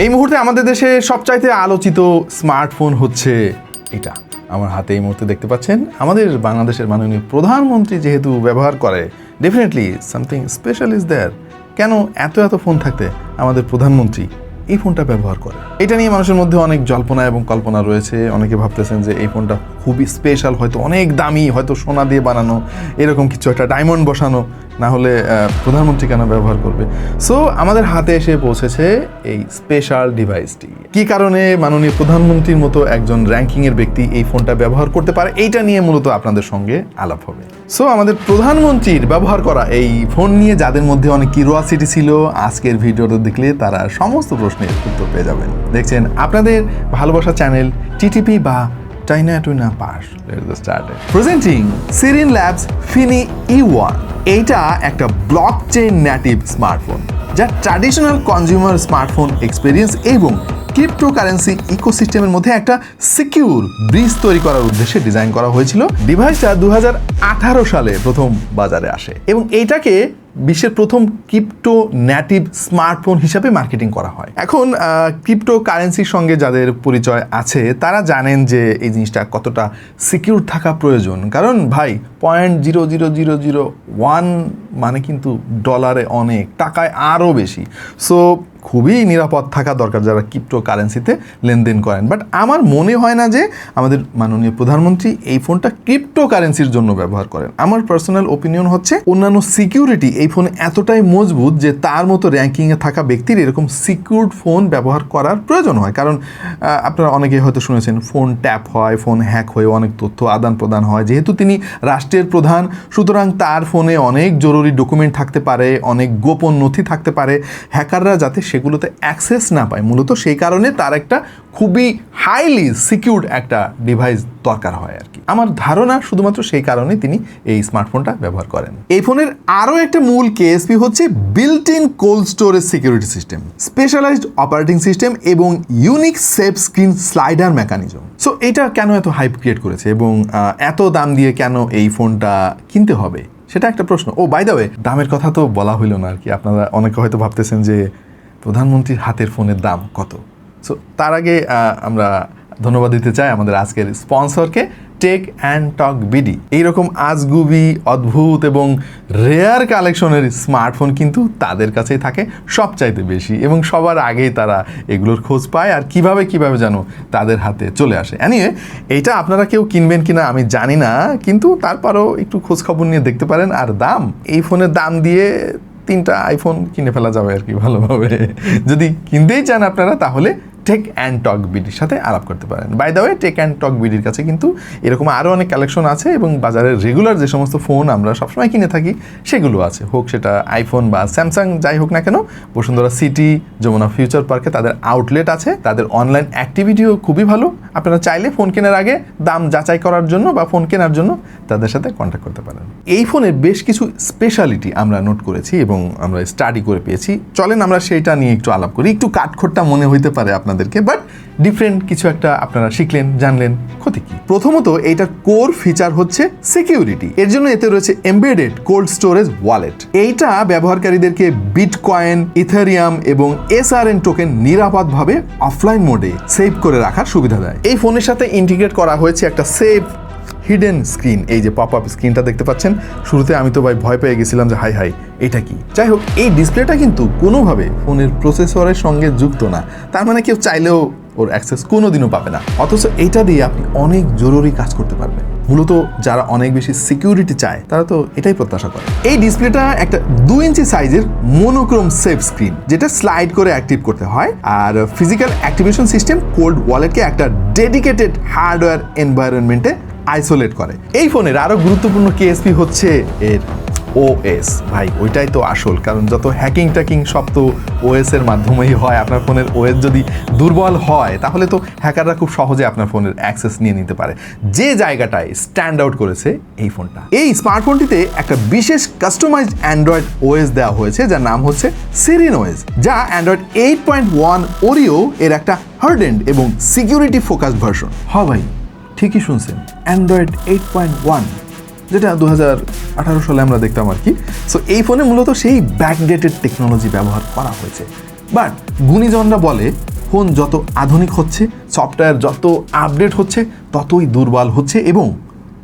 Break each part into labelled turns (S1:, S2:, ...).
S1: এই মুহূর্তে আমাদের দেশে সবচাইতে আলোচিত স্মার্টফোন হচ্ছে এটা। আমার হাতে এই মুহূর্তে দেখতে পাচ্ছেন, আমাদের বাংলাদেশের মাননীয় প্রধানমন্ত্রী যেহেতু ব্যবহার করে, definitely something special is there. কেন এত ফোন থাকতে আমাদের প্রধানমন্ত্রী এই ফোনটা ব্যবহার করে? এটা নিয়ে মানুষের মধ্যে অনেক জল্পনা এবং কল্পনা রয়েছে। অনেকে ভাবতেছেন যে এই ফোনটা খুবই স্পেশাল, হয়তো অনেক দামি, হয়তো সোনা দিয়ে বানানো, এরকম কিছু একটা ডায়মন্ড বসানো, না হলে প্রধানমন্ত্রী কেন ব্যবহার করবে? সো আমাদের হাতে এসে পৌঁছেছে এই স্পেশাল ডিভাইসটি। কি কারণে মাননীয় প্রধানমন্ত্রীর মতো একজন র্যাঙ্কিংয়ের ব্যক্তি এই ফোনটা ব্যবহার করতে পারে, এইটা নিয়ে মূলত আপনাদের সঙ্গে আলাপ হবে। সো আমাদের প্রধানমন্ত্রীর ব্যবহার করা এই ফোন নিয়ে যাদের মধ্যে অনেক কিউরিওসিটি ছিল, আজকের ভিডিওটা দেখলে তারা সমস্ত প্রশ্নের উত্তর পেয়ে যাবেন। দেখছেন আপনাদের ভালোবাসা চ্যানেল টিটিপি বা China to Na Pass. Let's get started. Presenting Sirin Labs Fini E1. এইটা একটা ব্লকচেইন নেটিভ স্মার্টফোন, যা ট্র্যাডিশনাল কনজিউমার স্মার্টফোন এক্সপেরিয়েন্স এবং ক্রিপ্টোকারেন্সি ইকোসিস্টেমের মধ্যে একটা সিকিউর ব্রিজ তৈরি করার উদ্দেশ্যে ডিজাইন করা হয়েছিল। ডিভাইসটা 2018 সালে প্রথম বাজারে আসে এবং এইটাকে বিশ্বের প্রথম ক্রিপ্টো নেটিভ স্মার্টফোন হিসাবে মার্কেটিং করা হয়। এখন ক্রিপ্টো কারেন্সির সঙ্গে যাদের পরিচয় আছে তারা জানেন যে এই জিনিসটা কতটা সিকিউর থাকা প্রয়োজন। কারণ ভাই 0.00001 মানে কিন্তু ডলারে অনেক, টাকায় আরও বেশি। সো খুবই নিরাপদ থাকা দরকার যারা ক্রিপ্টো কারেন্সিতে লেনদেন করেন। বাট আমার মনে হয় না যে আমাদের মাননীয় প্রধানমন্ত্রী এই ফোনটা ক্রিপ্টো কারেন্সির জন্য ব্যবহার করেন। আমার পার্সোনাল ওপিনিয়ন হচ্ছে অন্যান্য সিকিউরিটি এই ফোনে এতটাই মজবুত যে তার মতো র্যাঙ্কিংয়ে থাকা ব্যক্তির এরকম সিকিউরড ফোন ব্যবহার করার প্রয়োজন হয়। কারণ আপনারা অনেকেই হয়তো শুনেছেন ফোন ট্যাপ হয়, ফোন হ্যাক হয়ে অনেক তথ্য আদান প্রদান হয়। যেহেতু তিনি রাষ্ট্রের প্রধান, সুতরাং তার ফোনে অনেক জরুরি ডকুমেন্ট থাকতে পারে, অনেক গোপন নথি থাকতে পারে, হ্যাকাররা যাতে সেগুলোতে অ্যাক্সেস না পায়। মূলত সেই কারণে তার একটা খুবই হাইলি সিকিউরড একটা ডিভাইস দরকার হয় আর কি। আমার ধারণা শুধুমাত্র সেই কারণে তিনি এই স্মার্টফোনটা ব্যবহার করেন। এই ফোনের আরও একটা মূল কেএসপি হচ্ছে built in cold storage security system, specialized operating system এবং unique safe screen slider mechanism. So এটা কেন এত হাইপ ক্রিয়েট করেছে এবং এত দাম দিয়ে কেন এই ফোনটা কিনতে হবে সেটা একটা প্রশ্ন। ও বাই দ্য ওয়ে, দামের কথা তো বলা হইল না আর কি। আপনারা অনেকে হয়তো ভাবতেছেন যে প্রধানমন্ত্রীর হাতের ফোনের দাম কত। সো তার আগে আমরা ধন্যবাদ দিতে চাই আমাদের আজকের স্পন্সরকে, টেক অ্যান্ড টক বিডি। এইরকম আজগুবি, অদ্ভুত এবং রেয়ার কালেকশনের স্মার্টফোন কিন্তু তাদের কাছেই থাকে সবচাইতে বেশি এবং সবার আগেই তারা এগুলোর খোঁজ পায় আর কিভাবে যেন তাদের হাতে চলে আসে। এনিওয়ে, এইটা আপনারা কেউ কিনবেন কিনা আমি জানি না, কিন্তু তারপরও একটু খোঁজ খবর নিয়ে দেখতে পারেন। আর দাম, এই ফোনের দাম দিয়ে 3টা আইফোন কিনে ফেলা যাবে আর কি ভালোভাবে। যদি কিনতেই চান আপনারা তাহলে টেক অ্যান্ড টক বিডির সাথে আলাপ করতে পারেন। By the way, tech and talk বিডির কাছে কিন্তু এরকম আরও অনেক কালেকশন আছে এবং বাজারের রেগুলার যে সমস্ত ফোন আমরা সবসময় কিনে থাকি সেগুলো আছে, হোক সেটা আইফোন বা স্যামসাং যাই হোক না কেন। বসুন্ধরা সিটি, যমুনা ফিউচার পার্কে তাদের আউটলেট আছে, তাদের অনলাইন অ্যাক্টিভিটিও খুবই ভালো। আপনারা চাইলে ফোন কেনার আগে দাম যাচাই করার জন্য বা ফোন কেনার জন্য তাদের সাথে কন্ট্যাক্ট করতে পারেন। এই ফোনের বেশ কিছু স্পেশালিটি আমরা নোট করেছি এবং আমরা স্টাডি করে পেয়েছি। চলেন আমরা সেইটা নিয়ে একটু আলাপ করি। একটু কাঠখোট্টা মনে হইতে পারে আপনাদেরকে, বাট ডিফারেন্ট কিছু একটা আপনারা শিখলেন, জানলেন, ক্ষতি কি? প্রথমত এইটার কোর ফিচার হচ্ছে সিকিউরিটি। এর জন্য এতে রয়েছে এমবেডেড কোল্ড স্টোরেজ ওয়ালেট। এইটা ব্যবহারকারীদেরকে বিটকয়েন, ইথেরিয়াম এবং এসআরএন টোকেন নিরাপদভাবে অফলাইন মোডে সেভ করে রাখার সুবিধা দেয়। এই ফোনের সাথে ইন্টিগ্রেট করা হয়েছে একটা সেফ হিডেন স্ক্রিন। এই যে পপ আপ স্ক্রিনটা দেখতে পাচ্ছেন, শুরুতে আমি তো ভাই ভয় পেয়ে গেছিলাম যে হাই এটা কি। যাই হোক, এই ডিসপ্লেটা কিন্তু কোনোভাবে ফোনের প্রসেসরের সঙ্গে যুক্ত না, তার মানে কেউ চাইলেও ওর অ্যাক্সেস কোনোদিনও পাবে না। অথচ এইটা দিয়ে আপনি অনেক জরুরি কাজ করতে পারবেন। মূলত যারা অনেক বেশি সিকিউরিটি চায় তারা তো এটাই প্রত্যাশা করে। এই ডিসপ্লেটা একটা 2 ইঞ্চি সাইজের মোনোক্রোম সেফ স্ক্রিন, যেটা স্লাইড করে অ্যাক্টিভ করতে হয়। আর ফিজিক্যাল অ্যাক্টিভেশন সিস্টেম কোল্ড ওয়ালেটকে একটা ডেডিকেটেড হার্ডওয়্যার এনভায়রনমেন্টে আইসোলেট করে। এই ফোনের আরও গুরুত্বপূর্ণ কেএসপি হচ্ছে এর ওএস। ভাই ওইটাই তো আসল, কারণ যত হ্যাকিং সব তো ওএস এর মাধ্যমেই হয়। আপনার ফোনের ওএস যদি দুর্বল হয় তাহলে তো হ্যাকাররা খুব সহজে আপনার ফোনের অ্যাক্সেস নিয়ে নিতে পারে। যে জায়গাটায় স্ট্যান্ড আউট করেছে এই ফোনটা, এই স্মার্টফোনটিতে একটা বিশেষ কাস্টমাইজড অ্যান্ড্রয়েড ওএস দেওয়া হয়েছে যার নাম হচ্ছে সিরিন ওএস, যা অ্যান্ড্রয়েড 8.1 ওরিও এর একটা হার্ডেন্ড এবং সিকিউরিটি ফোকাসড ভার্সন। হ্যাঁ ভাই, ঠিকই শুনছেন, অ্যান্ড্রয়েড 8.1, যেটা 2018 সালে আমরা দেখতাম আর কি। সো এই ফোনে মূলত সেই ব্যাকডেটেড টেকনোলজি ব্যবহার করা হয়েছে। বাট গুণীজনরা বলে ফোন যত আধুনিক হচ্ছে, সফটওয়্যার যত আপডেট হচ্ছে, ততই দুর্বল হচ্ছে এবং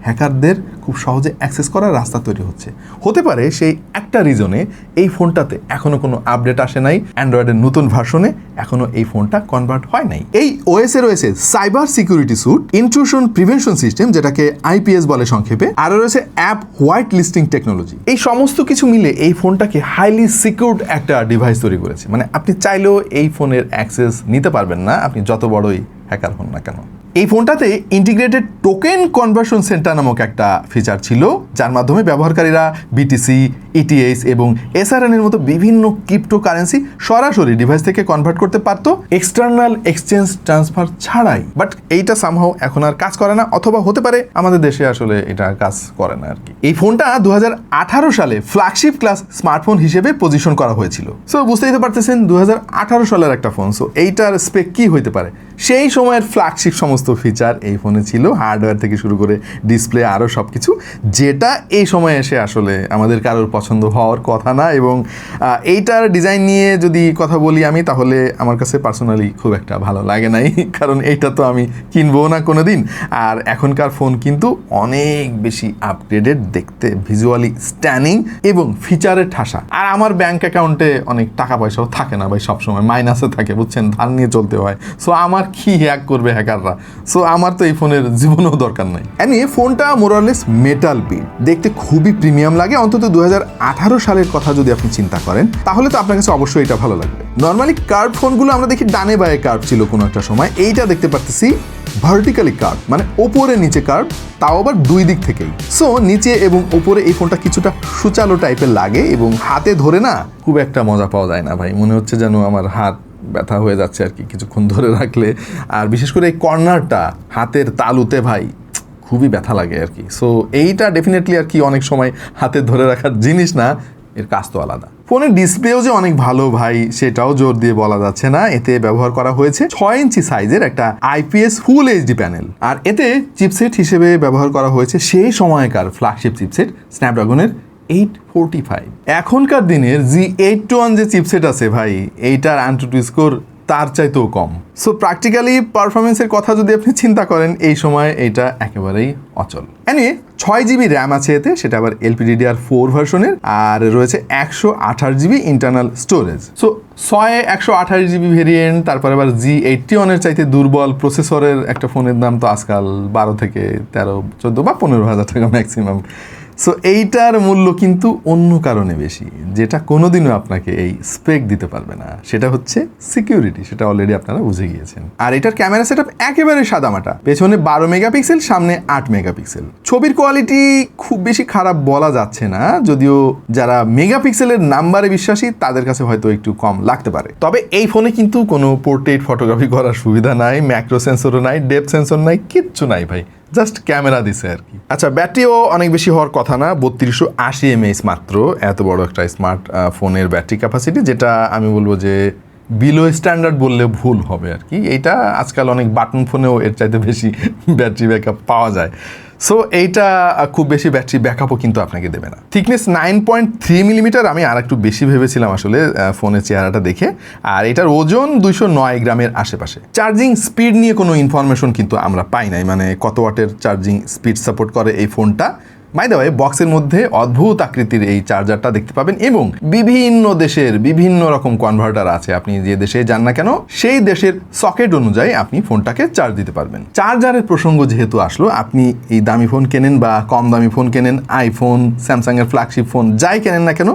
S1: হ্যাকারদের খুব সহজে অ্যাক্সেস করার রাস্তা তৈরি হচ্ছে। হতে পারে সেই একটা রিজনে এই ফোনটাতে এখনও কোনো আপডেট আসে নাই, অ্যান্ড্রয়েডের নতুন ভার্সনে এখনও এই ফোনটা কনভার্ট হয় নাই। এই ওএসে রয়েছে cyber security suite, intrusion prevention system যেটাকে আইপিএস বলে সংক্ষেপে, আরও রয়েছে অ্যাপ হোয়াইট লিস্টিং টেকনোলজি। এই সমস্ত কিছু মিলে এই ফোনটাকে হাইলি সিকিউরড একটা ডিভাইস তৈরি করেছে। মানে আপনি চাইলেও এই ফোনের অ্যাক্সেস নিতে পারবেন না, আপনি যত বড়ই হ্যাকার হন না কেন। এই ফোনটাতে ইন্টিগ্রেটেড টোকেন কনভার্সন সেন্টার নামক একটা ফিচার ছিল, যার মাধ্যমে ব্যবহারকারীরা বিটিসি, ইটিএস এবং এসআরএন এর মতো বিভিন্ন ক্রিপ্টোকারেন্সি সরাসরি ডিভাইস থেকে কনভার্ট করতে পারত এক্সটার্নাল এক্সচেঞ্জ ট্রান্সফার ছাড়াই। বাট এইটা সামহাও এখন আর কাজ করে না, অথবা হতে পারে আমাদের দেশে আসলে এটা কাজ করে না আর কি। এই ফোনটা 2018 সালে ফ্ল্যাগশিপ ক্লাস স্মার্টফোন হিসেবে পজিশন করা হয়েছিল। সো বুঝতেই তো পারতেছেন 2018 সালের একটা ফোন, সো এইটার স্পেক কি হইতে পারে। সেই সময়ের ফ্ল্যাগশিপ সমস্ত ফিচার এই ফোনে ছিল, হার্ডওয়্যার থেকে শুরু করে ডিসপ্লে আরও সব কিছু, যেটা এই সময় এসে আসলে আমাদের কারোর পছন্দ হওয়ার কথা না। এবং এইটার ডিজাইন নিয়ে যদি কথা বলি আমি, তাহলে আমার কাছে পার্সোনালি খুব একটা ভালো লাগে নাই, কারণ এইটা তো আমি কিনবো না কোনো দিন। আর এখনকার ফোন কিন্তু অনেক বেশি আপগ্রেডেড, দেখতে ভিজুয়ালি স্ট্যানিং এবং ফিচারের ঠাসা। আর আমার ব্যাংক অ্যাকাউন্টে অনেক টাকা পয়সাও থাকে না ভাই, সবসময় মাইনাসে থাকে, বুঝছেন, ধার নিয়ে চলতে হয়। সো আমার কি হ্যাক করবে হ্যাকাররা, সো আমার তো এই ফোনের জীবনেও দরকার নাই। এমনি ফোনটা মোরালেস মেটাল বিল্ড, দেখতে খুবই প্রিমিয়াম লাগে। অন্তত 2018 সালের কথা যদি আপনি চিন্তা করেন, তাহলে তো আপনার কাছে অবশ্যই এটা ভালো লাগবে। নর্মালি কার্ভ ফোনগুলো আমরা দেখি ডানে বায়ে কার্ভ ছিল কোনো একটা সময়, এইটা দেখতে পারতেছি ভার্টিক্যালি কার্ভ, মানে ওপরে নিচে কার্ভ, তাও আবার দুই দিক থেকেই। সো নিচে এবং ওপরে এই ফোনটা কিছুটা সুচালো টাইপের লাগে এবং হাতে ধরে না খুব একটা মজা পাওয়া যায় না ভাই, মনে হচ্ছে যেন আমার হাত ব্যথা হয়ে যাচ্ছে আর কি কিছুক্ষণ ধরে রাখলে। আর বিশেষ করে এই কর্নারটা হাতের তালুতে ভাই খুবই ব্যথা লাগে আর কি। সো এইটা ডেফিনেটলি আর কি অনেক সময় হাতে ধরে রাখার জিনিস না, এর কাজ তো আলাদা। ফোনের ডিসপ্লেও যে অনেক ভালো ভাই, সেটাও জোর দিয়ে বলা যাচ্ছে না। এতে ব্যবহার করা হয়েছে 6 ইঞ্চি সাইজের একটা আইপিএস ফুল এইচডি প্যানেল, আর এতে চিপসেট হিসেবে ব্যবহার করা হয়েছে সেই সময়কার ফ্ল্যাগশিপ চিপসেট স্ন্যাপড্রাগনের 845। এখনকার দিনের G821 যে চিপসেট আছে ভাই, এইটার AnTuTu স্কোর তার চাইতেও কম। সো প্র্যাকটিক্যালি পারফরমেন্সের কথা যদি আপনি চিন্তা করেন, এই সময় এটা একেবারেই অচল। এনিওয়ে 6 জিবি র্যাম আছে এতে, সেটা আবার LPDDR4 ভার্সনের, আর রয়েছে 128 GB internal storage. So 128 GB variant, তারপরে আবার G81 এর চাইতে দুর্বল প্রসেসরের একটা ফোনের দাম তো আজকাল 12 থেকে 13, 14 বা 15,000 টাকা ম্যাক্সিমাম। সো এইটার মূল্য কিন্তু অন্য কারণে বেশি, যেটা কোনোদিনও আপনাকে এই স্পেক দিতে পারবে না। সেটা হচ্ছে সিকিউরিটি, সেটা অলরেডি আপনারা বুঝে গিয়েছেন। আর এটার ক্যামেরা সেটআপ একেবারে সাদামাটা, পেছনে 12 মেগাপিক্সেল, সামনে 8 মেগাপিক্সেল। ছবির কোয়ালিটি খুব বেশি খারাপ বলা যাচ্ছে না, যদিও যারা মেগাপিক্সেলের নাম্বারে বিশ্বাসী তাদের কাছে হয়তো একটু কম লাগতে পারে। তবে এই ফোনে কিন্তু কোনো পোর্ট্রেট ফটোগ্রাফি করার সুবিধা নাই, ম্যাক্রো সেন্সরও নাই, ডেপথ সেন্সর নাই, কিচ্ছু নাই ভাই, জাস্ট ক্যামেরা দিছে আর কি। আচ্ছা, ব্যাটারিও অনেক বেশি হওয়ার কথা না, 3280 mAh মাত্র। এত বড় একটা স্মার্ট ফোনের ব্যাটারি ক্যাপাসিটি, যেটা আমি বলবো যে বিলো স্ট্যান্ডার্ড বললে ভুল হবে আর কি। এইটা আজকাল অনেক বাটন ফোনেও এর চাইতে বেশি ব্যাটারি ব্যাকআপ পাওয়া যায়। সো এইটা খুব বেশি ব্যাটারি ব্যাকআপও কিন্তু আপনাকে দেবে না। থিকনেস 9.3 মিলিমিটার, আমি আর একটু বেশি ভেবেছিলাম আসলে ফোনের চেহারাটা দেখে। আর এটার ওজন 209 গ্রামের আশেপাশে। চার্জিং স্পিড নিয়ে কোনো ইনফরমেশন কিন্তু আমরা পাই নাই, মানে কত ওয়াটের চার্জিং স্পিড সাপোর্ট করে এই ফোনটা। বাই দ্য ওয়ে, বক্সের মধ্যে অদ্ভুত আকৃতির এই চার্জারটা দেখতে পাবেন এবং বিভিন্ন দেশের বিভিন্ন রকম কনভার্টার আছে। আপনি যে দেশে যান না কেন, সেই দেশের সকেট অনুযায়ী আপনি ফোনটাকে চার্জ দিতে পারবেন। চার্জারের প্রসঙ্গ যেহেতু আসলো, আপনি এই দামি ফোন কেনেন বা কম দামি ফোন কেনেন, আইফোন, স্যামসাংয়ের ফ্ল্যাগশিপ ফোন যাই কেনেন না কেন,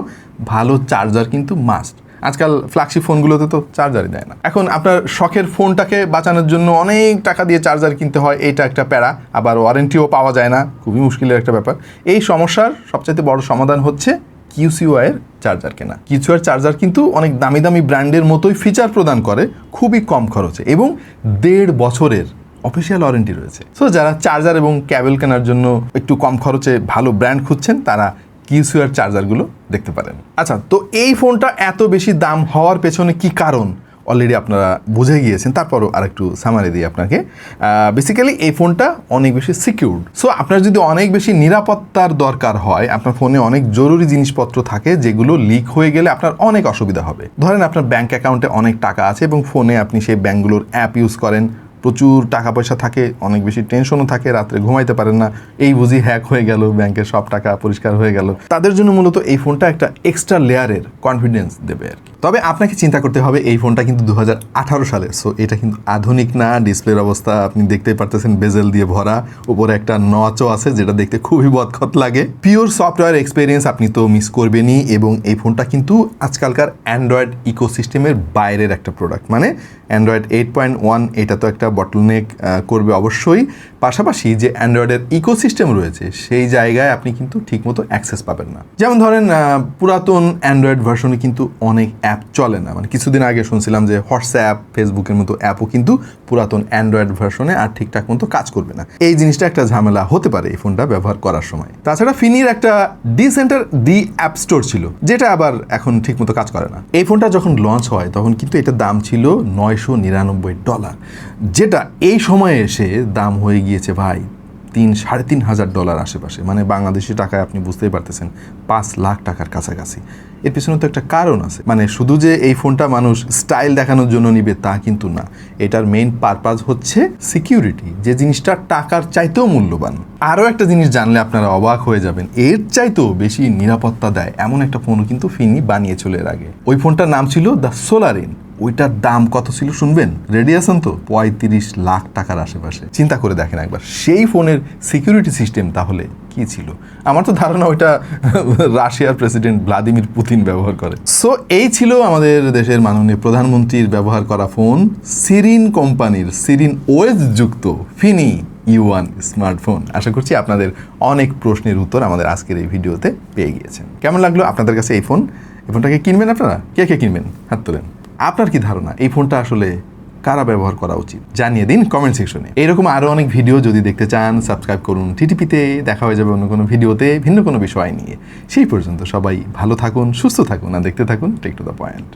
S1: ভালো চার্জার কিন্তু মাস্ট। আজকাল ফ্ল্যাগশিপ ফোনগুলোতে তো চার্জারই দেয় না। এখন আপনার শখের ফোনটাকে বাঁচানোর জন্য অনেক টাকা দিয়ে চার্জার কিনতে হয়, এইটা একটা প্যারা। আবার ওয়ারেন্টিও পাওয়া যায় না, খুবই মুশকিলের একটা ব্যাপার। এই সমস্যার সবচাইতে বড় সমাধান হচ্ছে কিউসিওয়াইয়ের চার্জার কেনা। কিউসিওয়াইয়ের চার্জার কিন্তু অনেক দামি দামি ব্র্যান্ডের মতোই ফিচার প্রদান করে, খুবই কম খরচে এবং 1.5 বছরের অফিসিয়াল ওয়ারেন্টি রয়েছে। সো যারা চার্জার এবং ক্যাবেল কেনার জন্য একটু কম খরচে ভালো ব্র্যান্ড খুঁজছেন, তারা কিউসিওয়ার চার্জারগুলো দেখতে পারেন। আচ্ছা, তো এই ফোনটা এত বেশি দাম হওয়ার পেছনে কি কারণ? অলরেডি আপনারা বুঝে গিয়েছেন, তারপরও আরেকটু সামারি দিই আপনাকে। বেসিক্যালি এই ফোনটা অনেক বেশি সিকিউরড। সো আপনার যদি অনেক বেশি নিরাপত্তার দরকার হয়, আপনার ফোনে অনেক জরুরি জিনিসপত্র থাকে যেগুলো লিক হয়ে গেলে আপনার অনেক অসুবিধা হবে। ধরেন আপনার ব্যাংক অ্যাকাউন্টে অনেক টাকা আছে এবং ফোনে আপনি সেই ব্যাঙ্কগুলোর অ্যাপ ইউজ করেন, প্রচুর টাকা পয়সা থাকে, অনেক বেশি টেনশনও থাকে, রাত্রে ঘুমাইতে পারেন না, এই বুঝি হ্যাক হয়ে গেল, ব্যাংকের সব টাকা পরিষ্কার হয়ে গেল। তাদের জন্য মূলত এই ফোনটা একটা এক্সট্রা লেয়ারের কনফিডেন্স দেবে আর কি। তবে আপনাকে চিন্তা করতে হবে এই ফোনটা কিন্তু 2018 সালের, সো এটা কিন্তু আধুনিক না। ডিসপ্লের অবস্থা আপনি দেখতেই পারতেছেন, বেজেল দিয়ে ভরা, উপরে একটা নচও আছে যেটা দেখতে খুবই বদখত লাগে। পিওর সফটওয়্যার এক্সপিরিয়েন্স আপনি তো মিস করবেনই, এবং এই ফোনটা কিন্তু আজকালকার অ্যান্ড্রয়েড ইকোসিস্টেমের বাইরের একটা প্রোডাক্ট। মানে অ্যান্ড্রয়েড 8.1 এটা তো একটা বটলনেক করবে অবশ্যই, পাশাপাশি যে অ্যান্ড্রয়েডের ইকোসিস্টেম রয়েছে সেই জায়গায় আপনি কিন্তু ঠিকমতো অ্যাক্সেস পাবেন না। যেমন ধরেন পুরাতন অ্যান্ড্রয়েড ভার্সনে কিন্তু অনেক অ্যাপ চলে না। মানে কিছুদিন আগে শুনছিলাম যে হোয়াটসঅ্যাপ, ফেসবুকের মতো অ্যাপও কিন্তু পুরাতন অ্যান্ড্রয়েড ভার্সনে আর ঠিকঠাক মতো কাজ করবে না। এই জিনিসটা একটা ঝামেলা হতে পারে এই ফোনটা ব্যবহার করার সময়। তাছাড়া ফিনির একটা সেন্টার দি অ্যাপ স্টোর ছিল, যেটা আবার এখন ঠিকমতো কাজ করে না। এই ফোনটা যখন লঞ্চ হয় তখন কিন্তু এটার দাম ছিল $999, যেটা এই সময়ে এসে দাম হয়ে গিয়েছে ভাই $3,500 আশেপাশে। মানে বাংলাদেশি টাকায় আপনি বুঝতেই পারতেছেন 5 লাখ টাকার কাছাকাছি। এর পিছনে তো একটা কারণ আছে। মানে শুধু যে এই ফোনটা মানুষ স্টাইল দেখানোর জন্য নিবে তা কিন্তু না, এটার মেইন পারপাস হচ্ছে সিকিউরিটি, যে জিনিসটা টাকার চাইতেও মূল্যবান। আরও একটা জিনিস জানলে আপনারা অবাক হয়ে যাবেন, এর চাইতেও বেশি নিরাপত্তা দেয় এমন একটা ফোনও কিন্তু ফিনি বানিয়েছিল এর আগে। ওই ফোনটার নাম ছিল দ্য সোলারিন। ওইটার দাম কত ছিল শুনবেন? রেডি আছেন তো? 35 লাখ টাকার আশেপাশে। চিন্তা করে দেখেন একবার, সেই ফোনের সিকিউরিটি সিস্টেম তাহলে কি ছিল? আমার তো ধারণা ওইটা রাশিয়ার প্রেসিডেন্ট ভ্লাদিমির পুতিন ব্যবহার করে। সো এই ছিল আমাদের দেশের মাননীয় প্রধানমন্ত্রীর ব্যবহার করা ফোন, সিরিন কোম্পানির সিরিন ওএস যুক্ত ফিনি U1 স্মার্টফোন। আশা করছি আপনাদের অনেক প্রশ্নের উত্তর আমাদের আজকের এই ভিডিওতে পেয়ে গিয়েছেন। কেমন লাগলো আপনাদের কাছে এই ফোনটাকে কিনবেন আপনারা? কে কে কিনবেন? হাত তোলেন। আপনার কি ধারণা এই ফোনটা আসলে কারা ব্যবহার করা উচিত? জানিয়ে দিন কমেন্ট সেকশনে। এরকম আরও অনেক ভিডিও যদি দেখতে চান সাবস্ক্রাইব করুন টিটিপিতে। দেখা হয়ে যাবে অন্য কোনো ভিডিওতে ভিন্ন কোনো বিষয় নিয়ে। সেই পর্যন্ত সবাই ভালো থাকুন, সুস্থ থাকুন, আর দেখতে থাকুন টেক টু দ্য পয়েন্ট।